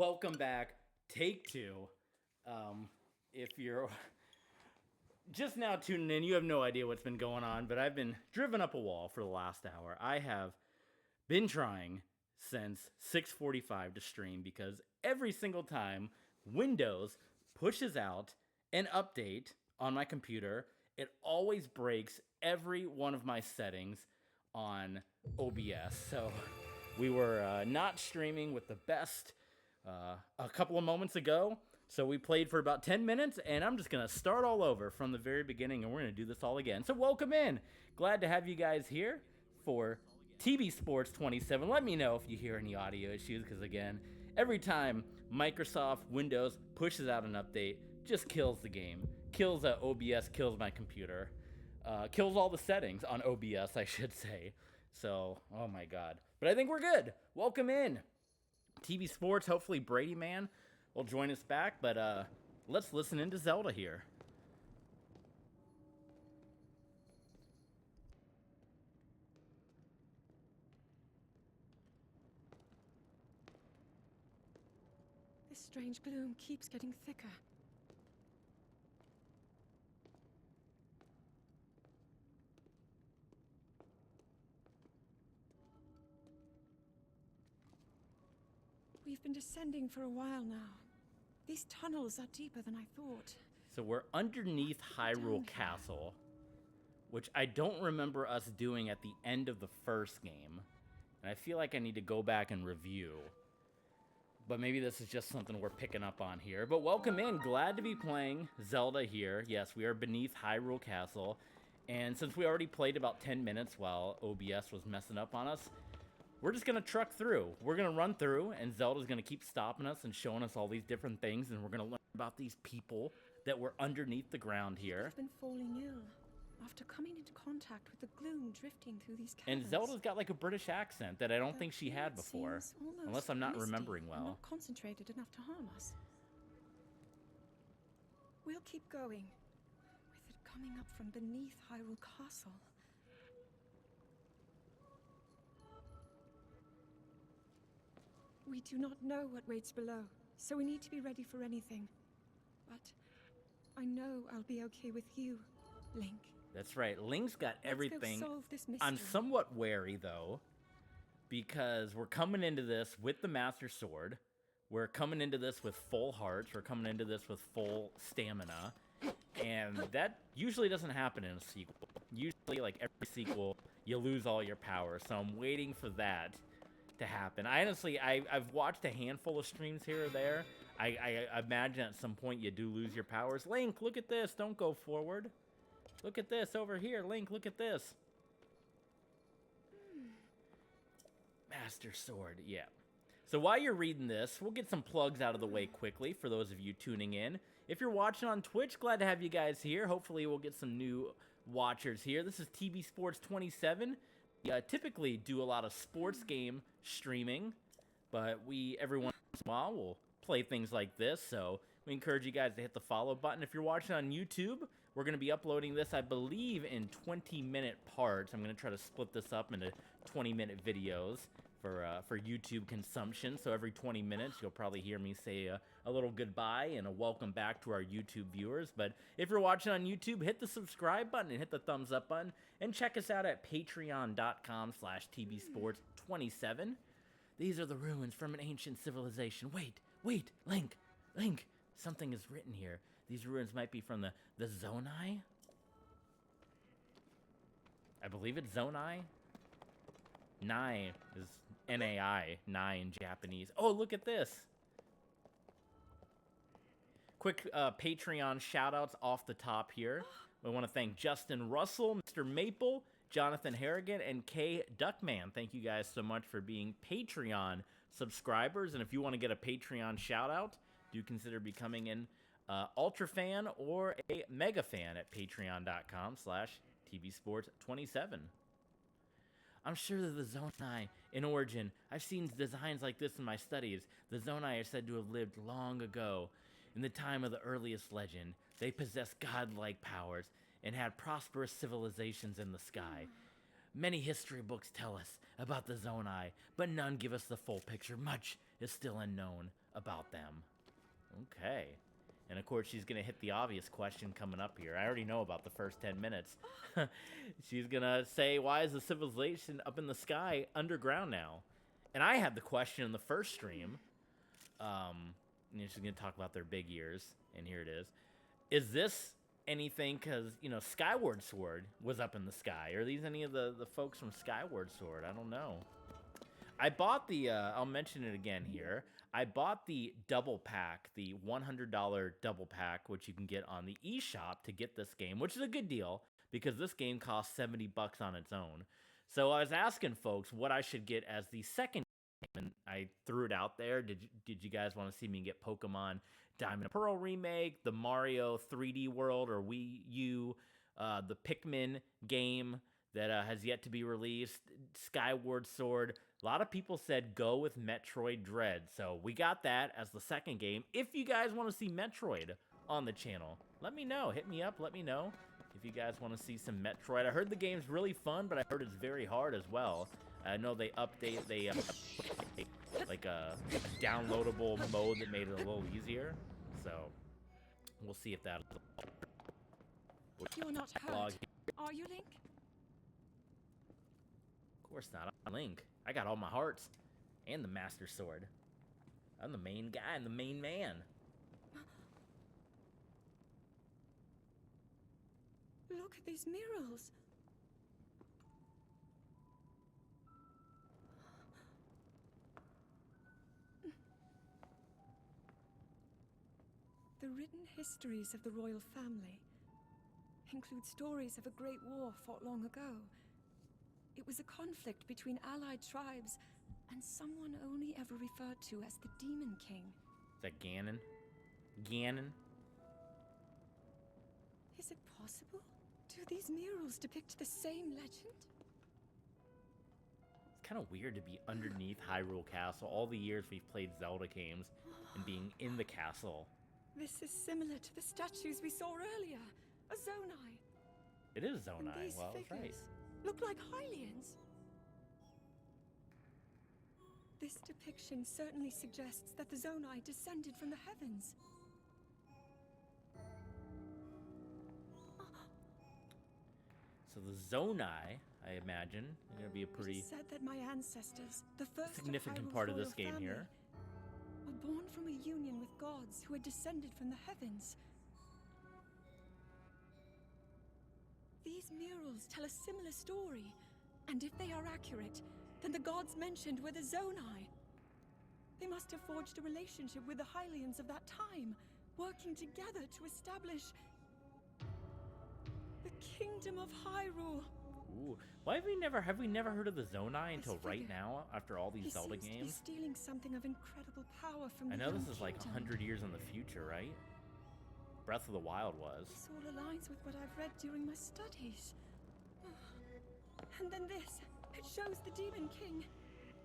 Welcome back. Take two. If you're just now tuning in, you have no idea what's been going on, but I've been driven up a wall for the last hour. I have been trying since 6:45 to stream because every single time Windows pushes out an update on my computer, it always breaks every one of my settings on OBS. So we were not streaming with the best a couple of moments ago. So we played for about 10 minutes, and I'm just going to start all over from the very beginning, and we're going to do this all again. So welcome in. Glad to have you guys here for TB Sports 27. Let me know if you hear any audio issues, because again, every time Microsoft Windows pushes out an update, just kills the game. Kills OBS, kills my computer. Kills all the settings on OBS, I should say. So, oh my god. But I think we're good. Welcome in. TB Sports, hopefully Brady Man will join us back, but let's listen into Zelda here. This strange gloom keeps getting thicker. We've been descending for a while now. These tunnels are deeper than I thought. So we're underneath Hyrule Castle, which I don't remember us doing at the end of the first game. And I feel like I need to go back and review. But maybe this is just something we're picking up on here. But welcome in. Glad to be playing Zelda here. Yes, we are beneath Hyrule Castle. And since we already played about 10 minutes while OBS was messing up on us, we're just going to truck through. We're going to run through, and Zelda's going to keep stopping us and showing us all these different things, and we're going to learn about these people that were underneath the ground here. I've been falling ill after coming into contact with the gloom drifting through these caverns. And Zelda's got like a British accent that I don't think she had before, unless I'm not remembering well. Not concentrated enough to harm us. We'll keep going, with it coming up from beneath Hyrule Castle. We do not know what waits below, so we need to be ready for anything. But I know I'll be okay with you, Link. That's right. Link's got everything. Let's go solve this mystery. I'm somewhat wary, though, because we're coming into this with the Master Sword. We're coming into this with full hearts. We're coming into this with full stamina. And that usually doesn't happen in a sequel. Usually, like every sequel, you lose all your power. So I'm waiting for that to happen. I've watched a handful of streams here or there. I imagine at some point you do lose your powers. Link, look at this. Don't go forward. Look at this over here. Link, look at this. Master Sword, yeah. So while you're reading this, we'll get some plugs out of the way quickly for those of you tuning in. If you're watching on Twitch, glad to have you guys here. Hopefully we'll get some new watchers here. This is TB Sports 27. Typically do a lot of sports game streaming, but every once in a while will play things like this, so we encourage you guys to hit the follow button. If you're watching on YouTube, we're going to be uploading this, I believe, in 20-minute parts. I'm going to try to split this up into 20-minute videos for YouTube consumption. So every 20 minutes, you'll probably hear me say a little goodbye and a welcome back to our YouTube viewers. But if you're watching on YouTube, hit the subscribe button and hit the thumbs up button. And check us out at patreon.com/tbsports27. These are the ruins from an ancient civilization. Wait, Link. Something is written here. These ruins might be from the Zonai? I believe it's Zonai. Nai is N-A-I, Nai in Japanese. Oh, look at this. Quick Patreon shout-outs off the top here. We want to thank Justin Russell, Mr. Maple, Jonathan Harrigan, and Kay Duckman. Thank you guys so much for being Patreon subscribers. And if you want to get a Patreon shout-out, do consider becoming an Ultra fan or a Mega fan at patreon.com/tbsports27. I'm sure that the Zonai, in origin, I've seen designs like this in my studies. The Zonai are said to have lived long ago. In the time of the earliest legend, they possessed godlike powers and had prosperous civilizations in the sky. Many history books tell us about the Zonai, but none give us the full picture. Much is still unknown. about them. Okay. And of course, she's gonna hit the obvious question coming up here. I already know about the first 10 minutes. She's gonna say, why is the civilization up in the sky underground now? And I had the question in the first stream. And she's gonna talk about their big ears, and here it is. Is this anything? Because Skyward Sword was up in the sky. Are these any of the folks from Skyward Sword? I don't know. I bought the. I'll mention it again here. I bought the double pack, the $100 double pack, which you can get on the eShop to get this game, which is a good deal because this game costs $70 on its own. So I was asking folks what I should get as the second game, and I threw it out there. Did you guys want to see me get Pokemon Diamond and Pearl remake, the Mario 3D World or Wii U, the Pikmin game that has yet to be released, Skyward Sword? A lot of people said go with Metroid Dread, so we got that as the second game. If you guys want to see Metroid on the channel, let me know. Hit me up, let me know if you guys want to see some Metroid. I heard the game's really fun, but I heard it's very hard as well. I know they like a downloadable mode that made it a little easier, so we'll see if that. You're not hurt, are you, Link? Of course not. I'm Link. I got all my hearts and the Master Sword. I'm the main guy and the main man. Look at these murals. The written histories of the royal family include stories of a great war fought long ago. It was a conflict between allied tribes and someone only ever referred to as the Demon King. Is that Ganon? Ganon? Is it possible? Do these murals depict the same legend? It's kind of weird to be underneath Hyrule Castle all the years we've played Zelda games and being in the castle. This is similar to the statues we saw earlier. A Zonai. It is Zonai. And these Well, that's right. figures look like Hylians. This depiction certainly suggests that the Zonai descended from the heavens. So the Zonai, I imagine, are going to be a pretty It is said that my ancestors, the first significant of part of Hyrule's this game royal here. family, were born from a union with gods who had descended from the heavens. These murals tell a similar story, and if they are accurate, then the gods mentioned were the Zonai. They must have forged a relationship with the Hylians of that time, working together to establish the Kingdom of Hyrule. Ooh, why have we never heard of the Zonai until This right figure, now after all these He Zelda seems to be games? stealing something of incredible power from the I know this young is like kingdom. 100 years in the future, right? Breath of the Wild was. This all aligns with what I've read during my studies. And then this. It shows the Demon King.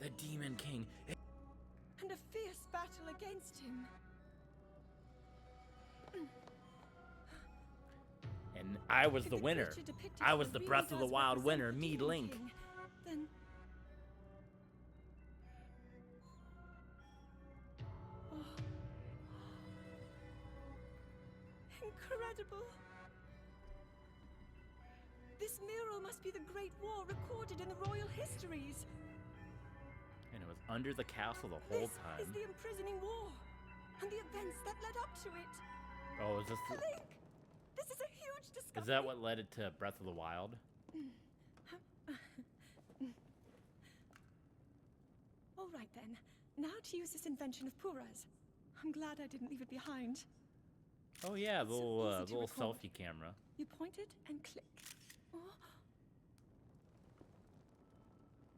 The Demon King. And a fierce battle against him. And I was If the winner. creature depicted I was here the really Breath of the does Wild represent winner, the me, Demon Link. King, then... Oh. Incredible! This mural must be the Great War recorded in the royal histories. And it was under the castle the whole This time. is the imprisoning war, and the events that led up to it. Oh, is this Link, this is a huge discovery. is that what led it to Breath of the Wild? All right then. Now to use this invention of Pura's. I'm glad I didn't leave it behind. Oh yeah, the It's so little easy to little record. selfie camera. You point it and click. Oh.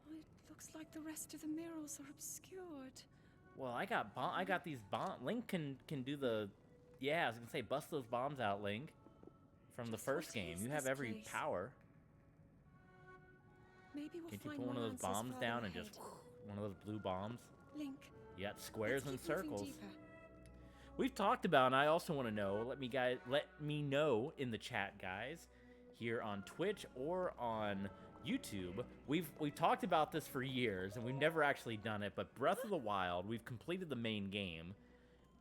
Oh, it looks like the rest of the murals are obscured. Well, I got these bomb. Link can do the. Yeah, I was gonna say bust those bombs out, Link. From the Just first what game, is you have this every place? power. Maybe we'll Can't you find put one of those answers bombs further down and ahead. just one of those blue bombs? Link. You got squares let's and keep moving circles. deeper. We've talked about, and I also want to know. Let me know in the chat, guys, here on Twitch or on YouTube, we've talked about this for years, and we've never actually done it, but Breath of the Wild, we've completed the main game,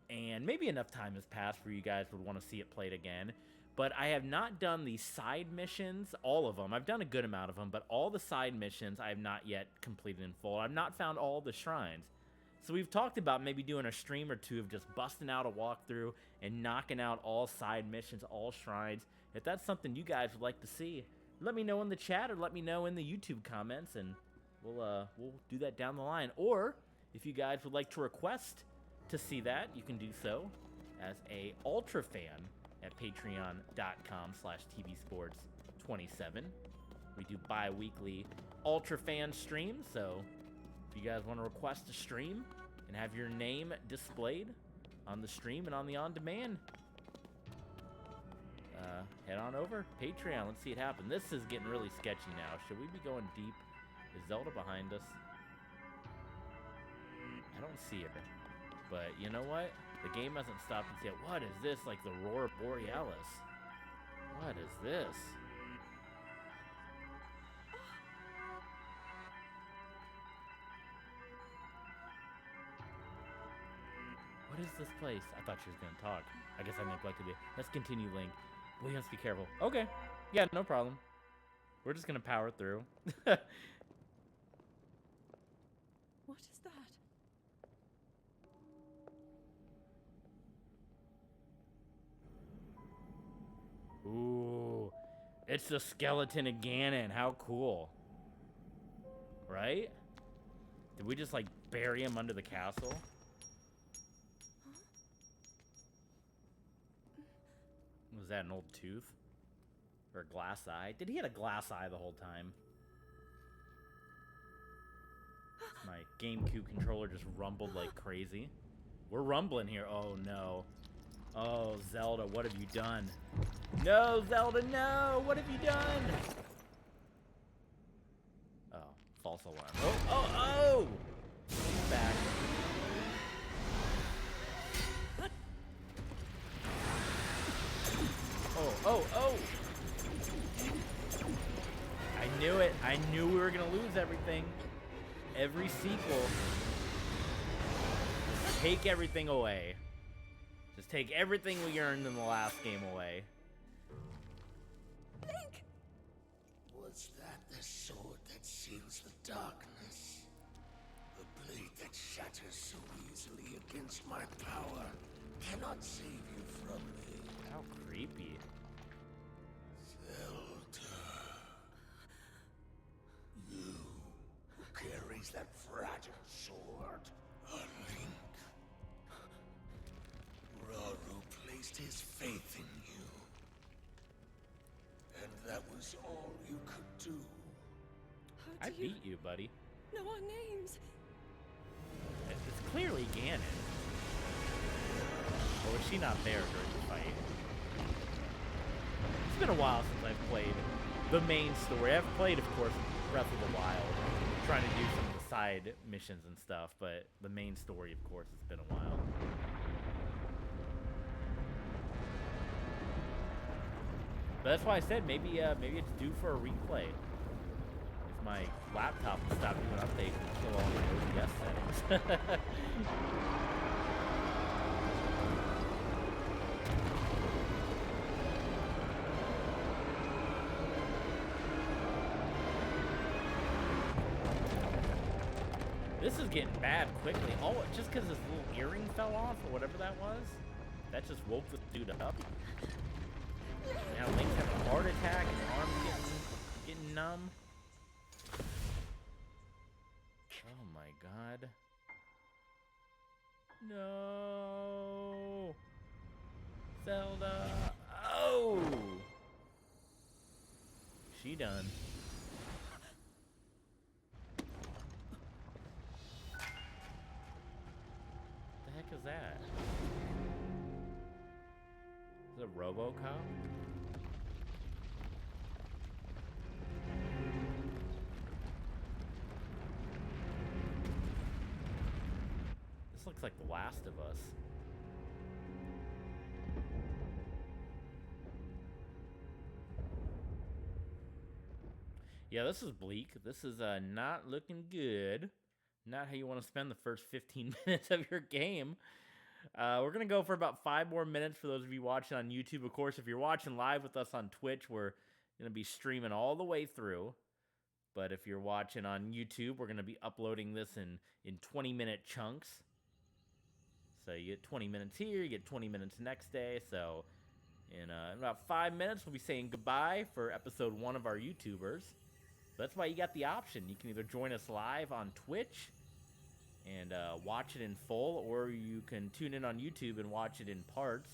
and maybe enough time has passed where you guys would want to see it played again, but I have not done the side missions, all of them. I've done a good amount of them, but all the side missions I have not yet completed in full. I've not found all the shrines. So we've talked about maybe doing a stream or two of just busting out a walkthrough and knocking out all side missions, all shrines. If that's something you guys would like to see, let me know in the chat or let me know in the YouTube comments, and we'll do that down the line. Or if you guys would like to request to see that, you can do so as a Ultra fan at patreon.com/tvsports27. We do bi-weekly Ultra fan streams, so if you guys want to request a stream and have your name displayed on the stream and on the on-demand, head on over Patreon. Let's see it happen. This is getting really sketchy now. Should we be going deep? Is Zelda behind us? I don't see her. But you know what? The game hasn't stopped us yet. What is this? Like the Aurora Borealis. What is this? What is this place? I thought she was going to talk. I guess I neglected it. Let's continue, Link. We have to be careful. Okay. Yeah, no problem. We're just going to power through. What is that? Ooh. It's the skeleton of Ganon. How cool. Right? Did we just, like, bury him under the castle? Was that an old tooth? Or a glass eye? Did he have a glass eye the whole time? My GameCube controller just rumbled like crazy. We're rumbling here. Oh, no. Oh, Zelda, what have you done? No, Zelda, no! What have you done? Oh, false alarm. Oh, oh, oh! He's back. Oh, oh, oh! I knew it. I knew we were gonna lose everything. Every sequel. Just take everything away. Just take everything we earned in the last game away. Link! Was that the sword that seals the darkness? The blade that shatters so easily against my power cannot save you from me. How creepy. Zelda. You who carries that fragile sword. A link. Raru placed his faith in you. And that was all you could do. How I do you beat you, buddy. know our names? It's clearly Ganon. Or was she not there during the fight? It's been a while since I've played the main story. I've played, of course, Breath of the Wild, trying to do some of the side missions and stuff, but the main story, of course, it's been a while. But that's why I said maybe it's due for a replay. If my laptop will stop doing updates and kill all my OBS settings. This is getting bad quickly. Oh, just because this little earring fell off or whatever that was? That just woke this dude up. Now Link's having a heart attack and his arm's getting numb. Oh my god. No. Zelda. Oh. She done. What the heck is that? Is it RoboCop? This looks like The Last of Us. Yeah, this is bleak. This is not looking good. Not how you want to spend the first 15 minutes of your game. We're going to go for about 5 more minutes for those of you watching on YouTube. Of course, if you're watching live with us on Twitch, we're going to be streaming all the way through. But if you're watching on YouTube, we're going to be uploading this in 20-minute chunks. So you get 20 minutes here, you get 20 minutes next day. So in about 5 minutes, we'll be saying goodbye for episode 1 of our YouTubers. That's why you got the option. You can either join us live on Twitch and watch it in full, or you can tune in on YouTube and watch it in parts.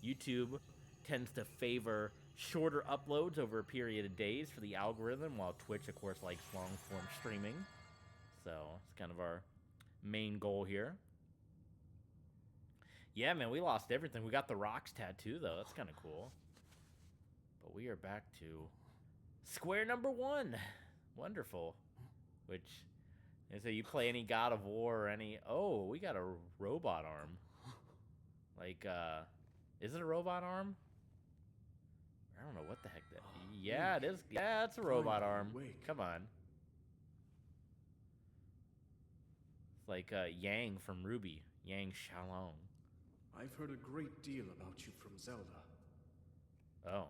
YouTube tends to favor shorter uploads over a period of days for the algorithm, while Twitch, of course, likes long-form streaming. So it's kind of our main goal here. Yeah, man, we lost everything. We got the rocks tattoo, though. That's kind of cool. But we are back to square number 1. Wonderful. Which, so you play any God of War or any... Oh, we got a robot arm. Like, is it a robot arm? I don't know what the heck that... Yeah, it is. Yeah, it's a robot arm. Come on. It's like Yang from Ruby. Yang Shalom. I've heard a great deal about you from Zelda. Oh.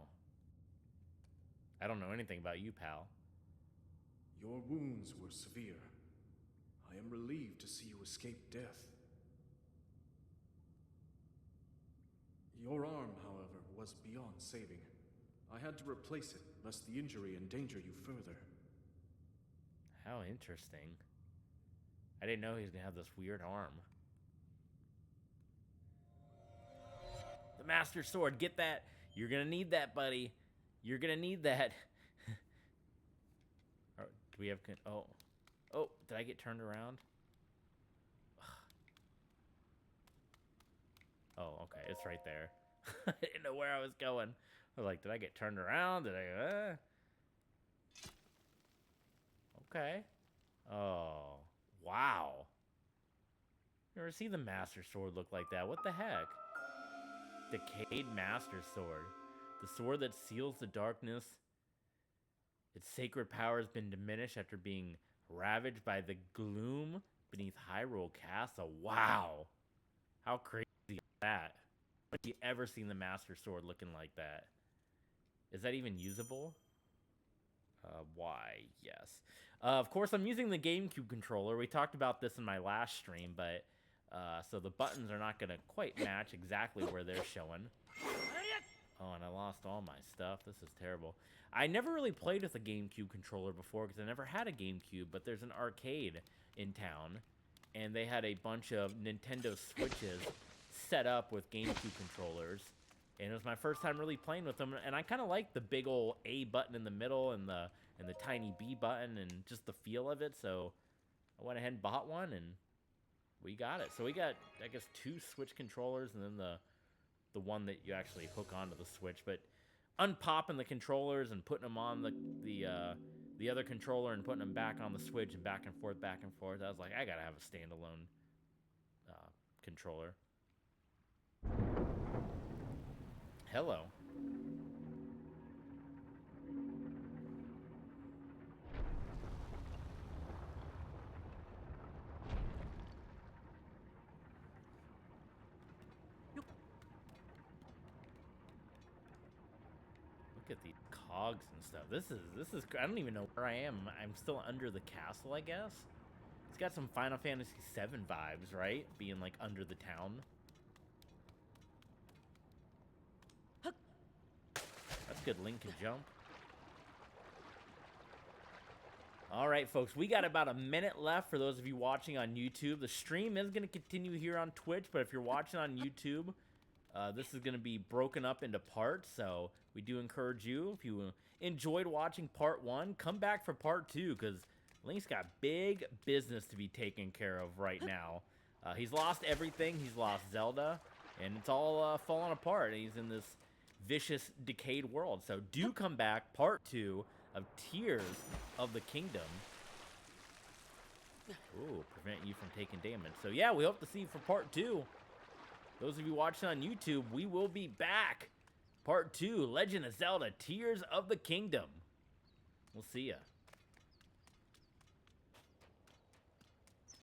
I don't know anything about you, pal. Your wounds were severe. I am relieved to see you escape death. Your arm, however, was beyond saving. I had to replace it, lest the injury endanger you further. How interesting. I didn't know he was going to have this weird arm. The Master Sword, get that. You're going to need that, buddy. You're going to need that. Do we have... Oh. Oh, did I get turned around? Oh, okay. It's right there. I didn't know where I was going. I was like, did I get turned around? Did I... Okay. Oh. Wow. Never seen the Master Sword look like that. What the heck? Decayed Master Sword. The sword that seals the darkness. Its sacred power has been diminished after being ravaged by the gloom beneath Hyrule Castle. Wow. How crazy is that? Have you ever seen the Master Sword looking like that? Is that even usable? Why? Yes. Of course, I'm using the GameCube controller. We talked about this in my last stream, but... so the buttons are not going to quite match exactly where they're showing. Oh, and I lost all my stuff. This is terrible. I never really played with a GameCube controller before because I never had a GameCube, but there's an arcade in town, and they had a bunch of Nintendo Switches set up with GameCube controllers, and it was my first time really playing with them, and I kind of like the big old A button in the middle and the tiny B button and just the feel of it, so I went ahead and bought one, and we got it. So we got, I guess, 2 Switch controllers and then the one that you actually hook onto the Switch. But unpopping the controllers and putting them on the other controller and putting them back on the Switch and back and forth, I was like, I gotta have a standalone controller. Hello. Look at these cogs and stuff. This is I don't even know where I am. I'm still under the castle, I guess. It's got some Final Fantasy VII vibes, right? Being like under the town. That's good. Link can jump. All right, folks, we got about a minute left for those of you watching on YouTube. The stream is going to continue here on Twitch, but if you're watching on YouTube, this is going to be broken up into parts, so we do encourage you, if you enjoyed watching part 1, come back for part 2, because Link's got big business to be taken care of right now. He's lost everything. He's lost Zelda, and it's all falling apart. He's in this vicious, decayed world. So do come back, part 2 of Tears of the Kingdom. Ooh, prevent you from taking damage. So yeah, we hope to see you for part 2. Those of you watching on YouTube, we will be back. Part 2, Legend of Zelda, Tears of the Kingdom. We'll see ya.